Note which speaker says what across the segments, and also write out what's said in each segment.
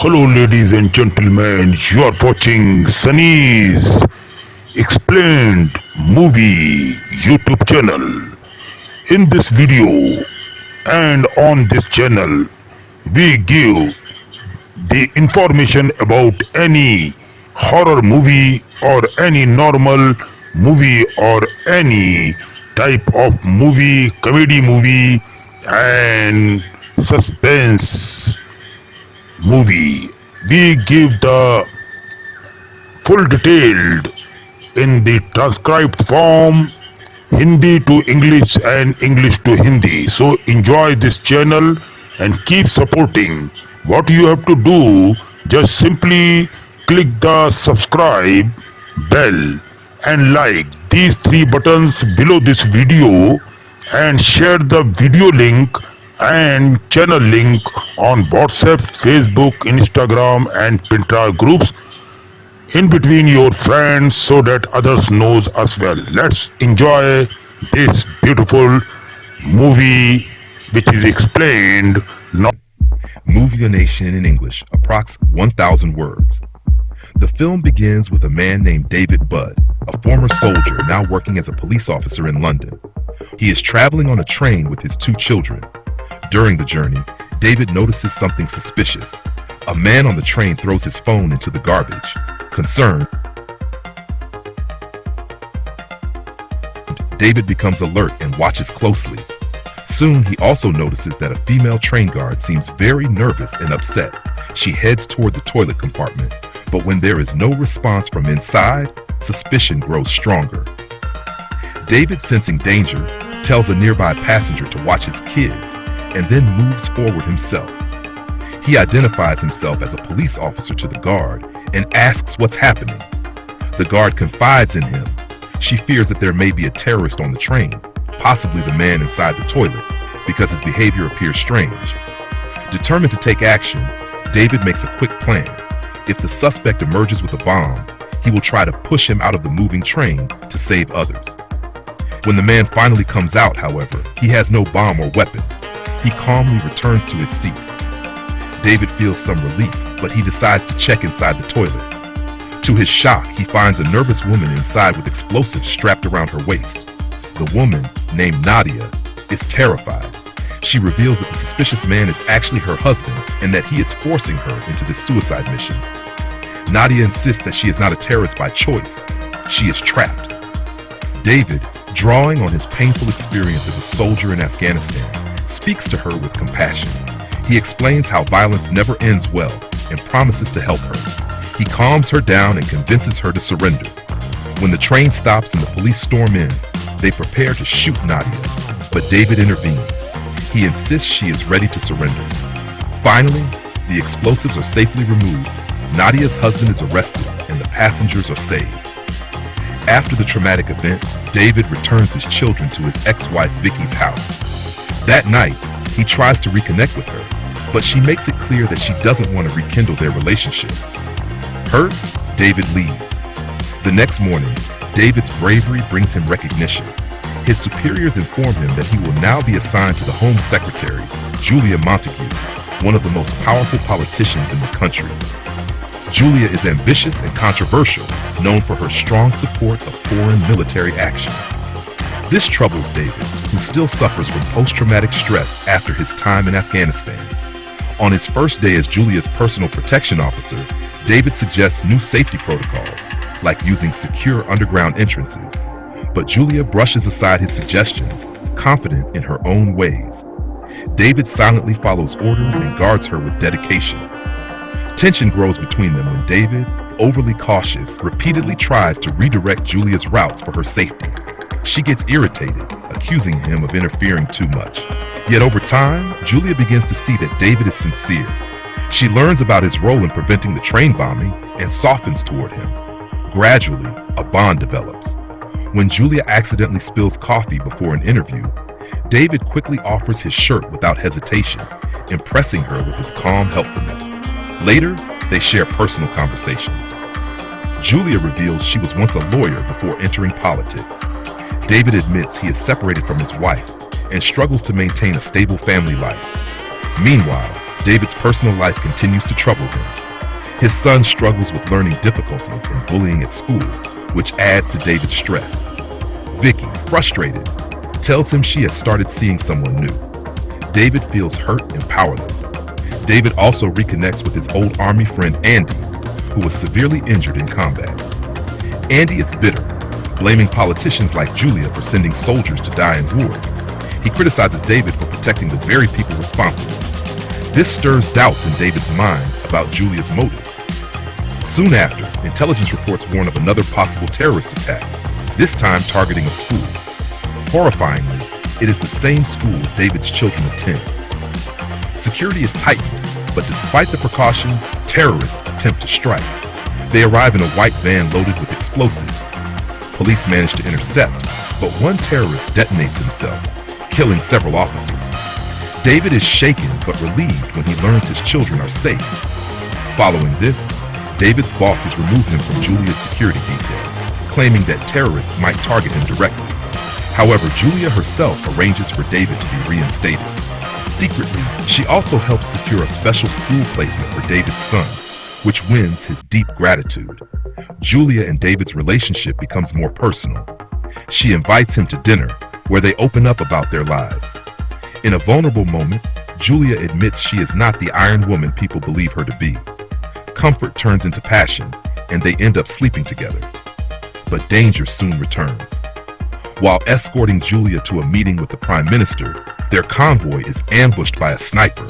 Speaker 1: Hello, ladies and gentlemen. You are watching Sunny's Explained Movie YouTube channel. In this video and on this channel, we give the information about any horror movie or any normal movie or any type of movie, comedy movie, and suspense movie. We give the full detailed in the transcribed form, Hindi to English and English to Hindi. So enjoy this channel and keep supporting. What you have to do, just simply click the subscribe bell and like these three buttons below this video, and share the video link and channel link on WhatsApp, Facebook, Instagram and Pinterest groups in between your friends so that others knows as well. Let's enjoy this beautiful movie which is explained now.
Speaker 2: Movie Nation in English, approx 1,000 words. The film begins with a man named David Budd, a former soldier now working as a police officer in London. He is traveling on a train with his two children. During the journey, David notices something suspicious. A man on the train throws his phone into the garbage. Concerned, David becomes alert and watches closely. Soon, he also notices that a female train guard seems very nervous and upset. She heads toward the toilet compartment, but when there is no response from inside, suspicion grows stronger. David, sensing danger, tells a nearby passenger to watch his kids and then moves forward himself. He identifies himself as a police officer to the guard and asks what's happening. The guard confides in him. She fears that there may be a terrorist on the train, possibly the man inside the toilet, because his behavior appears strange. Determined to take action, David makes a quick plan. If the suspect emerges with a bomb, he will try to push him out of the moving train to save others. When the man finally comes out, however, he has no bomb or weapon. He calmly returns to his seat. David feels some relief, but he decides to check inside the toilet. To his shock, he finds a nervous woman inside with explosives strapped around her waist. The woman, named Nadia, is terrified. She reveals that the suspicious man is actually her husband and that he is forcing her into this suicide mission. Nadia insists that she is not a terrorist by choice. She is trapped. David, drawing on his painful experience as a soldier in Afghanistan, speaks to her with compassion. He explains how violence never ends well and promises to help her. He calms her down and convinces her to surrender. When the train stops and the police storm in, they prepare to shoot Nadia, but David intervenes. He insists she is ready to surrender. Finally, the explosives are safely removed. Nadia's husband is arrested and the passengers are saved. After the traumatic event, David returns his children to his ex-wife Vicky's house. That night, he tries to reconnect with her, but she makes it clear that she doesn't want to rekindle their relationship. Hurt, David leaves. The next morning, David's bravery brings him recognition. His superiors inform him that he will now be assigned to the Home Secretary, Julia Montague, one of the most powerful politicians in the country. Julia is ambitious and controversial, known for her strong support of foreign military action. This troubles David, who still suffers from post-traumatic stress after his time in Afghanistan. On his first day as Julia's personal protection officer, David suggests new safety protocols, like using secure underground entrances. But Julia brushes aside his suggestions, confident in her own ways. David silently follows orders and guards her with dedication. Tension grows between them when David, overly cautious, repeatedly tries to redirect Julia's routes for her safety. She gets irritated, accusing him of interfering too much. Yet over time, Julia begins to see that David is sincere. She learns about his role in preventing the train bombing and softens toward him. Gradually, a bond develops. When Julia accidentally spills coffee before an interview, David quickly offers his shirt without hesitation, impressing her with his calm helpfulness. Later, they share personal conversations. Julia reveals she was once a lawyer before entering politics. David admits he is separated from his wife and struggles to maintain a stable family life. Meanwhile, David's personal life continues to trouble him. His son struggles with learning difficulties and bullying at school, which adds to David's stress. Vicky, frustrated, tells him she has started seeing someone new. David feels hurt and powerless. David also reconnects with his old army friend Andy, who was severely injured in combat. Andy is bitter, blaming politicians like Julia for sending soldiers to die in wars. He criticizes David for protecting the very people responsible. This stirs doubts in David's mind about Julia's motives. Soon after, intelligence reports warn of another possible terrorist attack, this time targeting a school. Horrifyingly, it is the same school David's children attend. Security is tightened, but despite the precautions, terrorists attempt to strike. They arrive in a white van loaded with explosives. Police manage to intercept, but one terrorist detonates himself, killing several officers. David is shaken but relieved when he learns his children are safe. Following this, David's bosses remove him from Julia's security detail, claiming that terrorists might target him directly. However, Julia herself arranges for David to be reinstated. Secretly, she also helps secure a special school placement for David's son, which wins his deep gratitude. Julia and David's relationship becomes more personal. She invites him to dinner, where they open up about their lives. In a vulnerable moment, Julia admits she is not the iron woman people believe her to be. Comfort turns into passion, and they end up sleeping together. But danger soon returns. While escorting Julia to a meeting with the Prime Minister, their convoy is ambushed by a sniper.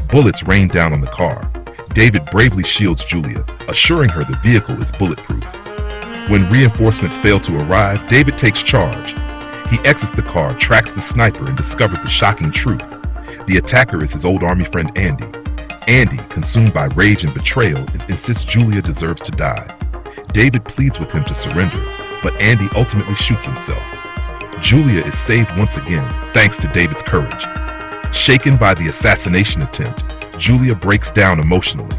Speaker 2: Bullets rain down on the car. David bravely shields Julia, assuring her the vehicle is bulletproof. When reinforcements fail to arrive, David takes charge. He exits the car, tracks the sniper, and discovers the shocking truth. The attacker is his old army friend Andy. Andy, consumed by rage and betrayal, insists Julia deserves to die. David pleads with him to surrender, but Andy ultimately shoots himself. Julia is saved once again, thanks to David's courage. Shaken by the assassination attempt, Julia breaks down emotionally.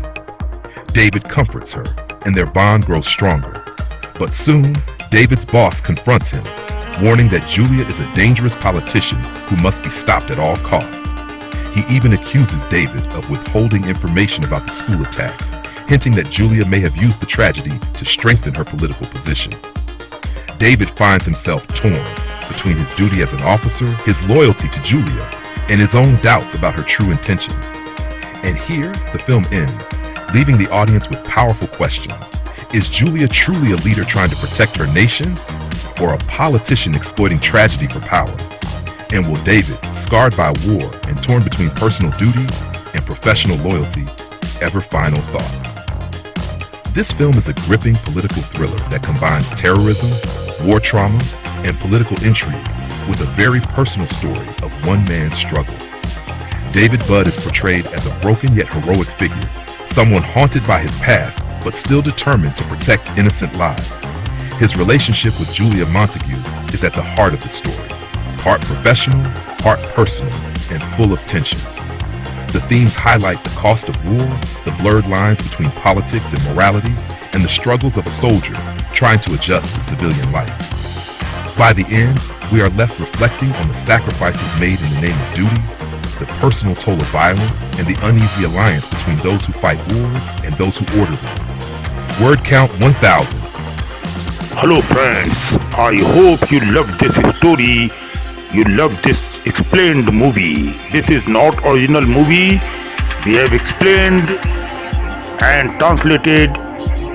Speaker 2: David comforts her, and their bond grows stronger. But soon, David's boss confronts him, warning that Julia is a dangerous politician who must be stopped at all costs. He even accuses David of withholding information about the school attack, hinting that Julia may have used the tragedy to strengthen her political position. David finds himself torn between his duty as an officer, his loyalty to Julia, and his own doubts about her true intentions. And here, the film ends, leaving the audience with powerful questions. Is Julia truly a leader trying to protect her nation, or a politician exploiting tragedy for power? And will David, scarred by war and torn between personal duty and professional loyalty, ever final thoughts? This film is a gripping political thriller that combines terrorism, war trauma, and political intrigue with a very personal story of one man's struggle. David Budd is portrayed as a broken yet heroic figure, someone haunted by his past but still determined to protect innocent lives. His relationship with Julia Montague is at the heart of the story, part professional, part personal, and full of tension. The themes highlight the cost of war, the blurred lines between politics and morality, and the struggles of a soldier trying to adjust to civilian life. By the end, we are left reflecting on the sacrifices made in the name of duty, the personal toll of violence, and the uneasy alliance between those who fight wars and those who order them. Word count 1,000.
Speaker 1: Hello friends, I hope you loved this story. You loved this explained movie. This is not original movie. We have explained and translated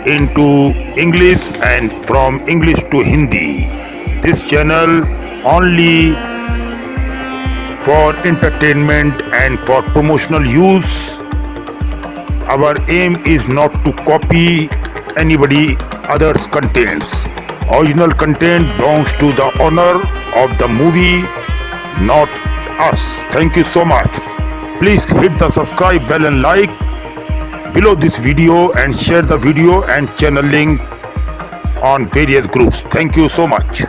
Speaker 1: into English and from English to Hindi. This channel only for entertainment and for promotional use. Our aim is not to copy anybody other's contents. Original content belongs to the owner of the movie, not us. Thank you so much. Please hit the subscribe bell and like below this video and share the video and channel link on various groups. Thank you so much.